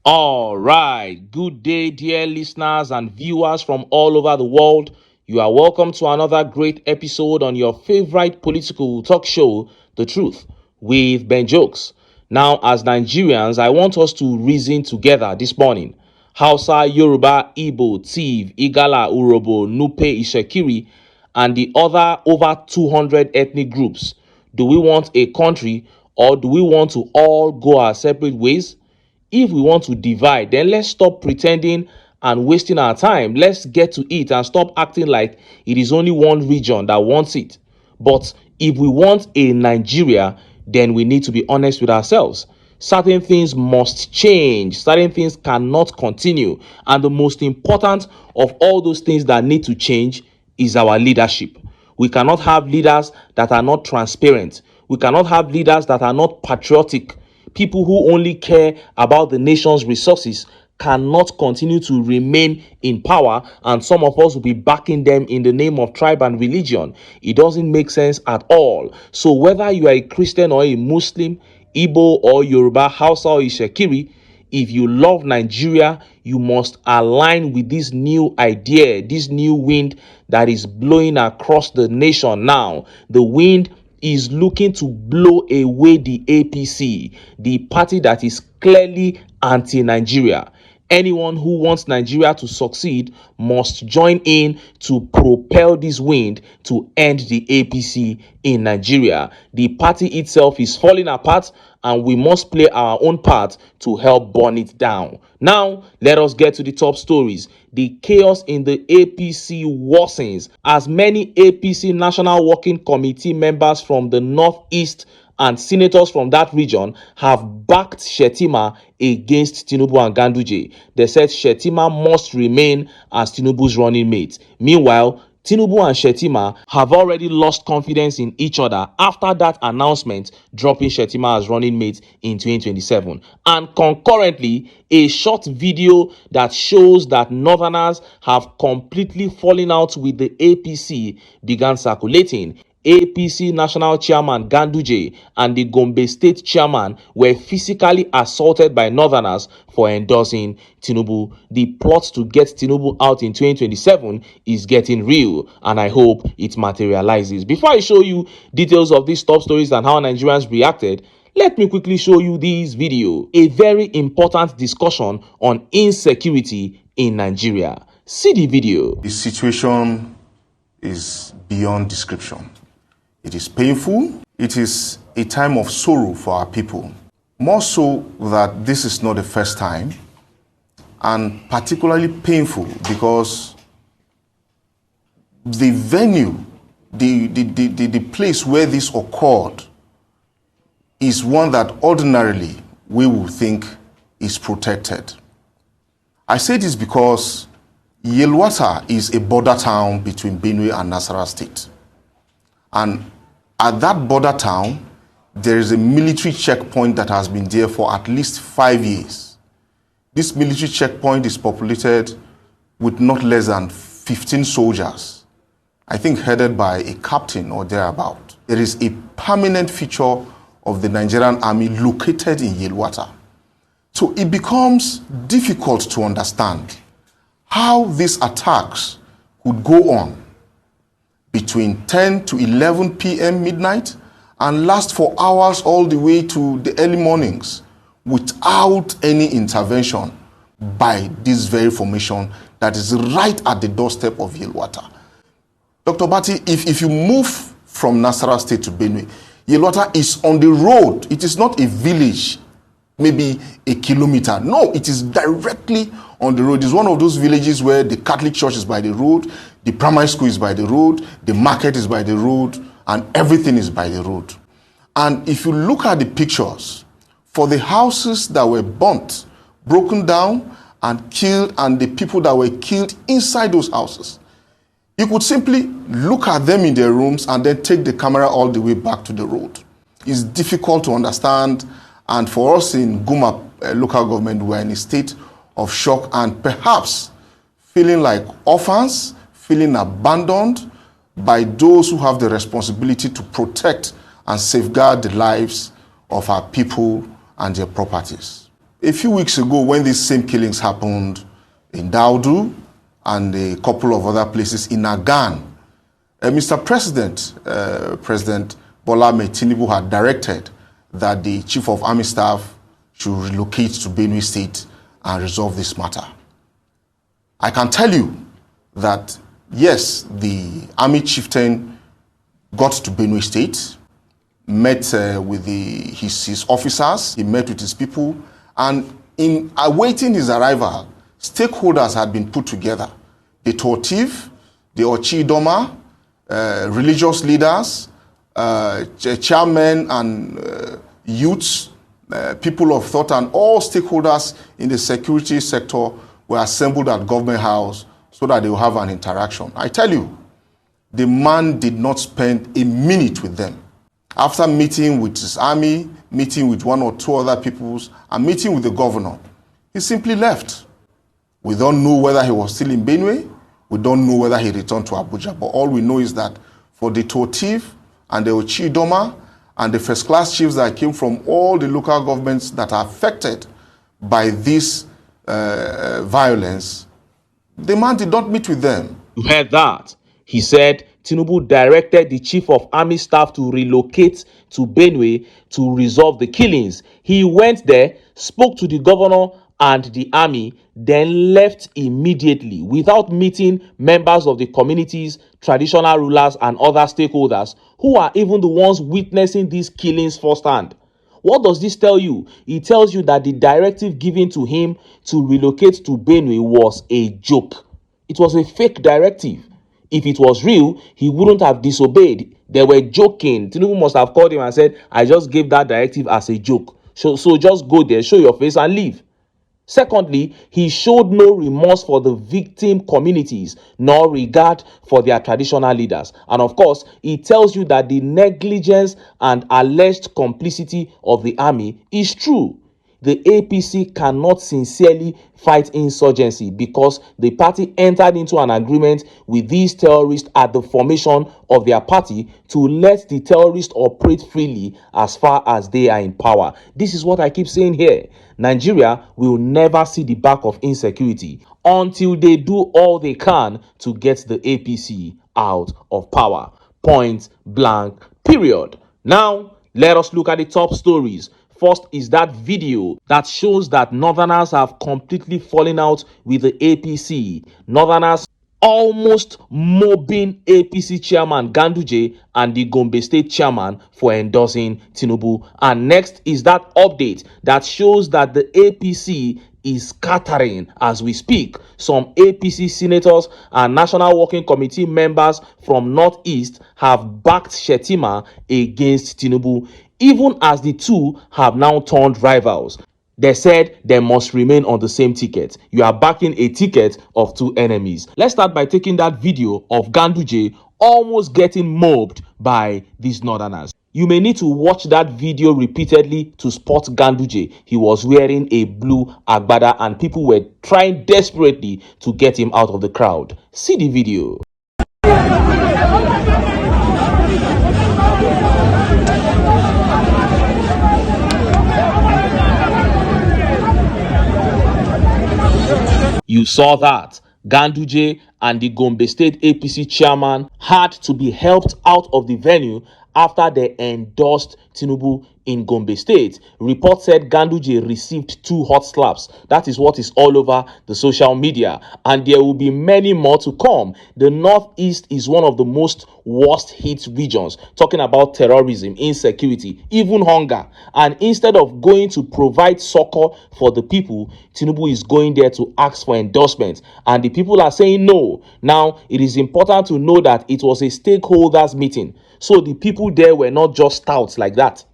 All right. Good day, dear listeners and viewers from all over the world. You are welcome to another great episode on your favorite political talk show, The Truth, with Ben Jokes. Now, as Nigerians, I want us to reason together this morning. Hausa, Yoruba, Igbo, Tiv, Igala, Urobo, Nupe, Ishekiri, and the other over 200 ethnic groups. Do we want a country, or do we want to all go our separate ways? If we want to divide, then let's stop pretending and wasting our time. Let's get to it and stop acting like it is only one region that wants it. But if we want a Nigeria, then we need to be honest with ourselves. Certain things must change. Certain things cannot continue. And the most important of all those things that need to change is our leadership. We cannot have leaders that are not transparent. We cannot have leaders that are not patriotic. People who only care about the nation's resources cannot continue to remain in power, and some of us will be backing them in the name of tribe and religion. It doesn't make sense at all. So whether you are a Christian or a Muslim, Igbo or Yoruba, Hausa or Ishekiri, if you love Nigeria, you must align with this new idea, this new wind that is blowing across the nation now. The wind is looking to blow away the APC, the party that is clearly anti-Nigeria. Anyone who wants Nigeria to succeed must join in to propel this wind to end the APC in Nigeria. The party itself is falling apart, and we must play our own part to help burn it down. Now, let us get to the top stories. The chaos in the APC worsens as many APC National Working Committee members from the Northeast and senators from that region have backed Shettima against Tinubu and Ganduje. They said Shettima must remain as Tinubu's running mate. Meanwhile, Tinubu and Shettima have already lost confidence in each other after that announcement dropping Shettima as running mate in 2027. And concurrently, a short video that shows that Northerners have completely fallen out with the APC began circulating. APC National Chairman Ganduje and the Gombe State Chairman were physically assaulted by Northerners for endorsing Tinubu. The plot to get Tinubu out in 2027 is getting real, and I hope it materializes. Before I show you details of these top stories and how Nigerians reacted, let me quickly show you this video, a very important discussion on insecurity in Nigeria. See the video. The situation is beyond description. It is painful. It is a time of sorrow for our people. More so that this is not the first time, and particularly painful because the venue, the place where this occurred is one that ordinarily we would think is protected. I say this because Yelwata is a border town between Benue and Nasarawa State. And at that border town, there is a military checkpoint that has been there for at least 5 years. This military checkpoint is populated with not less than 15 soldiers, I think headed by a captain or thereabout. There is a permanent feature of the Nigerian army located in Yelwata. So it becomes difficult to understand how these attacks could go on between 10 to 11 p.m. midnight and last for hours all the way to the early mornings without any intervention by this very formation that is right at the doorstep of Yelwata. Dr. Bati, if you move from Nasarawa State to Benue, Yelwata is on the road. It is not a village, maybe a kilometer. No, it is directly on the road. It's one of those villages where the Catholic church is by the road, the primary school is by the road, the market is by the road, and everything is by the road. And if you look at the pictures, for the houses that were burnt, broken down, and killed, and the people that were killed inside those houses, you could simply look at them in their rooms and then take the camera all the way back to the road. It's difficult to understand, and for us in Guma local government, we're in a state of shock and perhaps feeling like orphans, feeling abandoned by those who have the responsibility to protect and safeguard the lives of our people and their properties. A few weeks ago, when these same killings happened in Daudu and a couple of other places in Agan, Mr. President, President Bola Ahmed Tinubu had directed that the Chief of Army Staff should relocate to Benue State and resolve this matter. I can tell you that, yes, the army chieftain got to Benue State, met with his officers, he met with his people, and in awaiting his arrival, stakeholders had been put together. The Tortiv, the Ochidoma, religious leaders, chairmen and youths, people of thought, and all stakeholders in the security sector were assembled at Government House so that they will have an interaction. I tell you, the man did not spend a minute with them. After meeting with his army, meeting with one or two other peoples, and meeting with the governor, he simply left. We don't know whether he was still in Benue. We don't know whether he returned to Abuja. But all we know is that for the Tortiv and the Ochidoma and the first-class chiefs that came from all the local governments that are affected by this violence, the man did not meet with them. You heard that. He said Tinubu directed the Chief of Army Staff to relocate to Benue to resolve the killings. He went there, spoke to the governor and the army, then left immediately without meeting members of the communities, traditional rulers, and other stakeholders who are even the ones witnessing these killings firsthand. What does this tell you? It tells you that the directive given to him to relocate to Benue was a joke. It was a fake directive. If it was real, he wouldn't have disobeyed. They were joking. Tinubu must have called him and said, I just gave that directive as a joke. So just go there, show your face and leave. Secondly, he showed no remorse for the victim communities, nor regard for their traditional leaders. And of course, it tells you that the negligence and alleged complicity of the army is true. The APC cannot sincerely fight insurgency because the party entered into an agreement with these terrorists at the formation of their party to let the terrorists operate freely as far as they are in power. This is what I keep saying here. Nigeria will never see the back of insecurity until they do all they can to get the APC out of power. Point blank, period. Now, let us look at the top stories. First is that video that shows that Northerners have completely fallen out with the APC. Northerners almost mobbing APC chairman GANDUJE and the Gombe State chairman for endorsing Tinubu. And next is that update that shows that the APC is scattering as we speak. Some APC senators and National Working Committee members from Northeast have backed Shettima against Tinubu, even as the two have now turned rivals. They said they must remain on the same ticket. You are backing a ticket of two enemies. Let's start by taking that video of GANDUJE almost getting mobbed by these Northerners. You may need to watch that video repeatedly to spot GANDUJE. He was wearing a blue agbada and people were trying desperately to get him out of the crowd. See the video. You saw that. GANDUJE and the Gombe State APC chairman had to be helped out of the venue after they endorsed Tinubu in Gombe State. Reports said GANDUJE received 2 hot slaps. That is what is all over the social media. And there will be many more to come. The Northeast is one of the most worst hit regions. Talking about terrorism, insecurity, even hunger. And instead of going to provide succor for the people, Tinubu is going there to ask for endorsement. And the people are saying no. Now, it is important to know that it was a stakeholders meeting. So the people there were not just touts like that.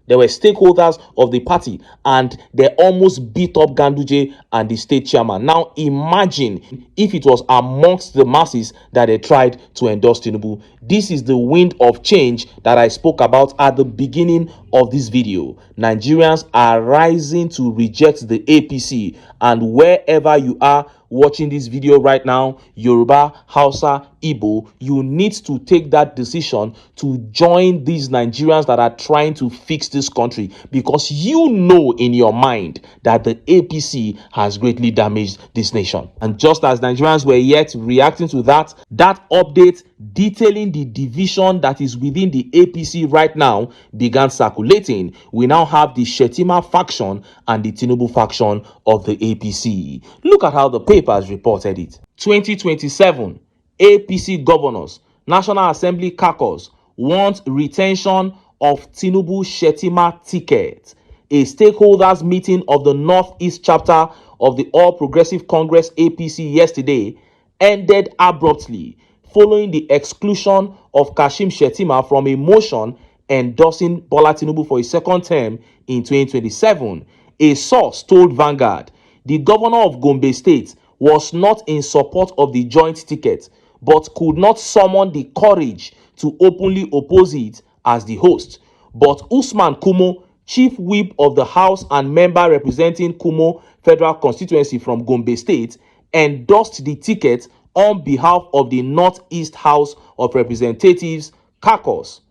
They were stakeholders of the party and they almost beat up GANDUJE and the state chairman. Now imagine if it was amongst the masses that they tried to endorse Tinubu. This is the wind of change that I spoke about at the beginning of this video. Nigerians are rising to reject the APC, and wherever you are, watching this video right now, Yoruba, Hausa, Igbo, you need to take that decision to join these Nigerians that are trying to fix this country, because you know in your mind that the APC has greatly damaged this nation. And just as Nigerians were yet reacting to that update detailing the division that is within the APC right now began circulating. We now have the Shettima faction and the Tinubu faction of the APC. Look at how the papers reported it. 2027 APC governors, National Assembly caucus want retention of Tinubu Shettima ticket. A stakeholders meeting of the Northeast chapter of the All Progressive Congress APC yesterday ended abruptly following the exclusion of Kashim Shettima from a motion endorsing Bola Tinubu for a second term in 2027. A source told Vanguard the governor of Gombe State was not in support of the joint ticket, but could not summon the courage to openly oppose it as the host. But Usman Kumo, chief whip of the House and member representing Kumo Federal Constituency from Gombe State, endorsed the ticket on behalf of the Northeast House of Representatives caucus.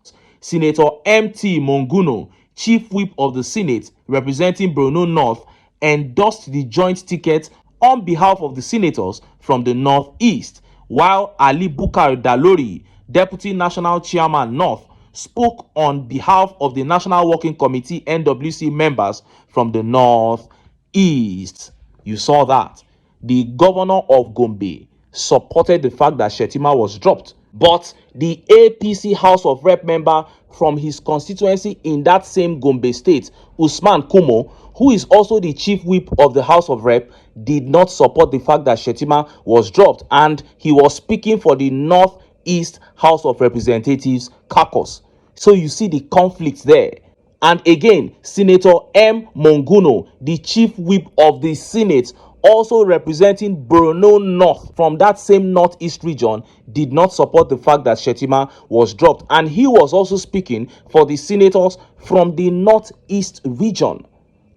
Senator M.T. Monguno, chief whip of the Senate representing Benue North, endorsed the joint ticket on behalf of the senators from the Northeast, while Ali Bukar Dalori, deputy national chairman North, spoke on behalf of the National Working Committee NWC members from the Northeast. You saw that. The governor of Gombe supported the fact that Shettima was dropped, but the APC House of Rep member from his constituency in that same Gombe state, Usman Kumo, who is also the chief whip of the House of Rep, did not support the fact that Shettima was dropped, and he was speaking for the Northeast House of Representatives caucus. So you see the conflict there. And again, Senator M. Monguno, the chief whip of the Senate, also representing Benue North from that same Northeast region, did not support the fact that Shettima was dropped. And he was also speaking for the senators from the Northeast region.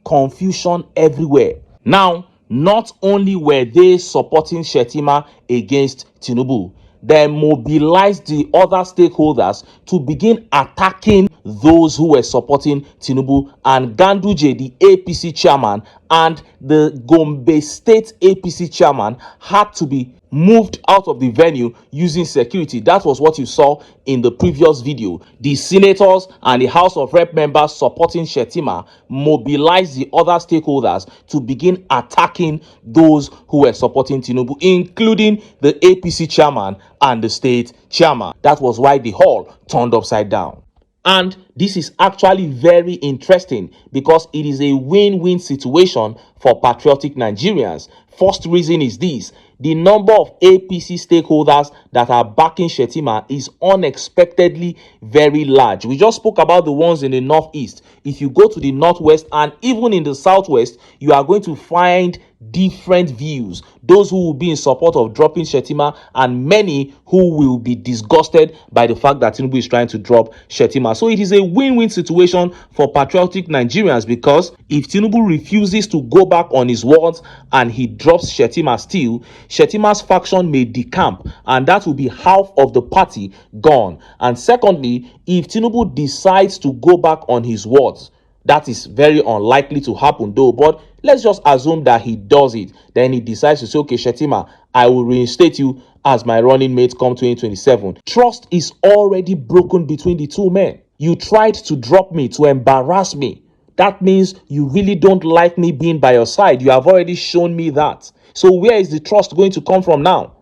Confusion everywhere. Now, not only were they supporting Shettima against Tinubu, they mobilized the other stakeholders to begin attacking those who were supporting Tinubu, and GANDUJE, the APC chairman, and the Gombe State APC chairman had to be moved out of the venue using security. That was what you saw in the previous video. The senators and the House of Rep members supporting Shettima mobilized the other stakeholders to begin attacking those who were supporting Tinubu, including the APC chairman and the state chairman. That was why the hall turned upside down. And this is actually very interesting because it is a win-win situation for patriotic Nigerians. First reason is this: the number of APC stakeholders that are backing Shettima is unexpectedly very large. We just spoke about the ones in the Northeast. If you go to the Northwest and even in the Southwest, you are going to find different views. Those who will be in support of dropping Shettima, and many who will be disgusted by the fact that Tinubu is trying to drop Shettima. So it is a win-win situation for patriotic Nigerians, because if Tinubu refuses to go back on his words and he drops Shettima still, Shettima's faction may decamp, and that will be half of the party gone. And secondly, if Tinubu decides to go back on his words, that is very unlikely to happen though, but let's just assume that he does it. Then he decides to say, okay, Shettima, I will reinstate you as my running mate come 2027. Trust is already broken between the two men. You tried to drop me to embarrass me. That means you really don't like me being by your side. You have already shown me that. So where is the trust going to come from now?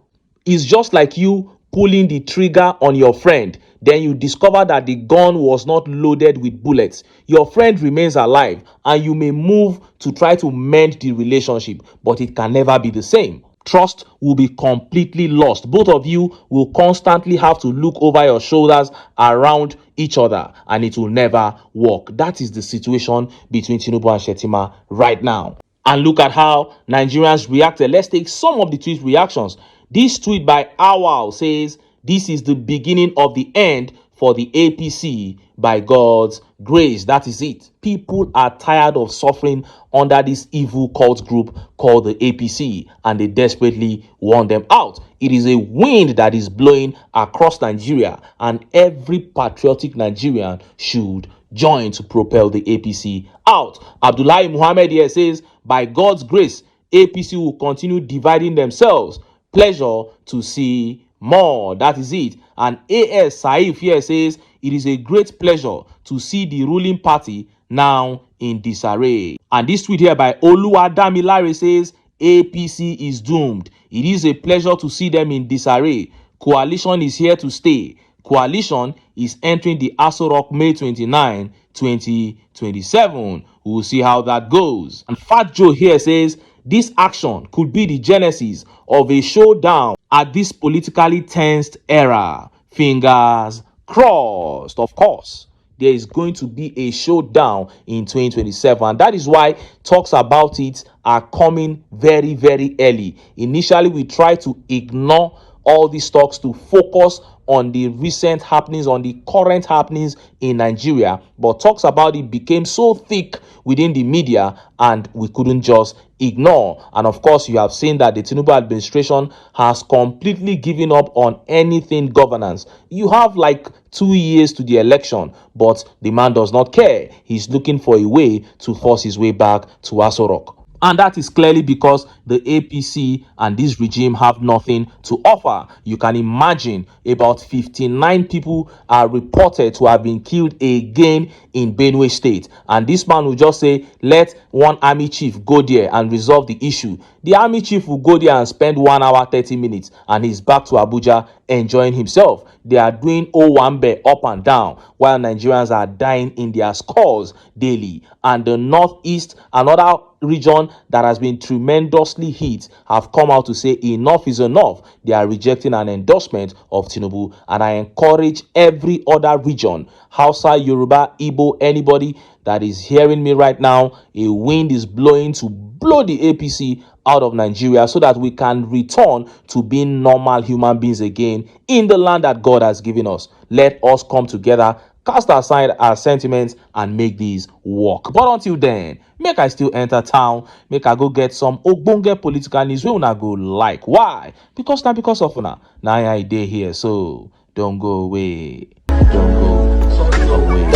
It's just like you pulling the trigger on your friend. Then you discover that the gun was not loaded with bullets. Your friend remains alive, and you may move to try to mend the relationship, but it can never be the same. Trust will be completely lost. Both of you will constantly have to look over your shoulders around each other, and it will never work. That is the situation between Tinubu and Shettima right now. And look at how Nigerians reacted. Let's take some of the tweet reactions. This tweet by Awal says, "This is the beginning of the end for the APC by God's grace. That is it. People are tired of suffering under this evil cult group called the APC, and they desperately want them out. It is a wind that is blowing across Nigeria, and every patriotic Nigerian should join to propel the APC out. Abdullahi Muhammad here says, by God's grace, APC will continue dividing themselves. Pleasure to see more. That is it. And AS Saif here says, it is a great pleasure to see the ruling party now in disarray. And this tweet here by Oluwadamilare says, APC is doomed. It is a pleasure to see them in disarray. Coalition is here to stay. Coalition is entering the Aso Rock May 29, 2027. We will see how that goes. And Fat Joe here says, this action could be the genesis of a showdown at this politically tensed era. Fingers crossed. Of course, there is going to be a showdown in 2027. And that is why talks about it are coming very, very early. Initially, we try to ignore all these talks to focus on the recent happenings, on the current happenings in Nigeria. But talks about it became so thick within the media, and we couldn't just ignore. And of course, you have seen that the Tinubu administration has completely given up on anything governance. You have like 2 years to the election, but the man does not care. He's looking for a way to force his way back to Aso Rock. And that is clearly because the APC and this regime have nothing to offer. You can imagine about 59 people are reported to have been killed again in Benue State. And this man will just say, let one army chief go there and resolve the issue. The army chief will go there and spend 1 hour, 30 minutes, and he's back to Abuja enjoying himself. They are doing Owambe up and down while Nigerians are dying in their scores daily. And the Northeast, another region that has been tremendously hit, have come out to say enough is enough. They are rejecting an endorsement of Tinubu, and I encourage every other region, Hausa, Yoruba, Igbo, anybody that is hearing me right now, a wind is blowing to blow the APC out of Nigeria so that we can return to being normal human beings again in the land that God has given us. Let us come together, cast aside our sentiments, and make these work. But until then, make I still enter town, make I go get some ogbonge political news wey una go like. Why? Because of una na I dey here, so don't go away. Don't go away.